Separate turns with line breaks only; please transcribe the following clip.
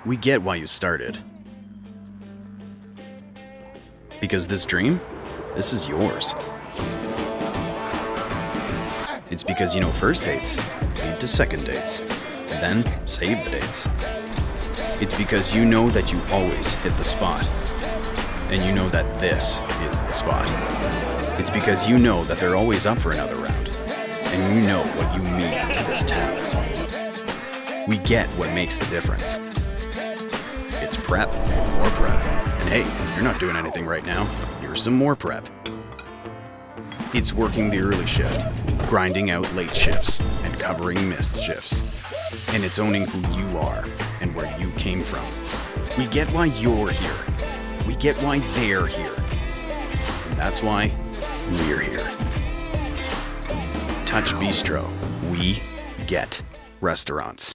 We get why you started. Because this dream, this is yours. It's because you know first dates lead to second dates, and then save the dates. It's because you know that you always hit the spot, and you know that this is the spot. It's because you know that they're always up for another round, and you know what you mean to this town. We get what makes the difference. It's prep, more prep. And hey, you're not doing anything right now. Here's some more prep. It's working the early shift, grinding out late shifts, and covering missed shifts. And it's owning who you are and where you came from. We get why you're here. We get why they're here. And that's why we're here. TouchBistro. We get restaurants.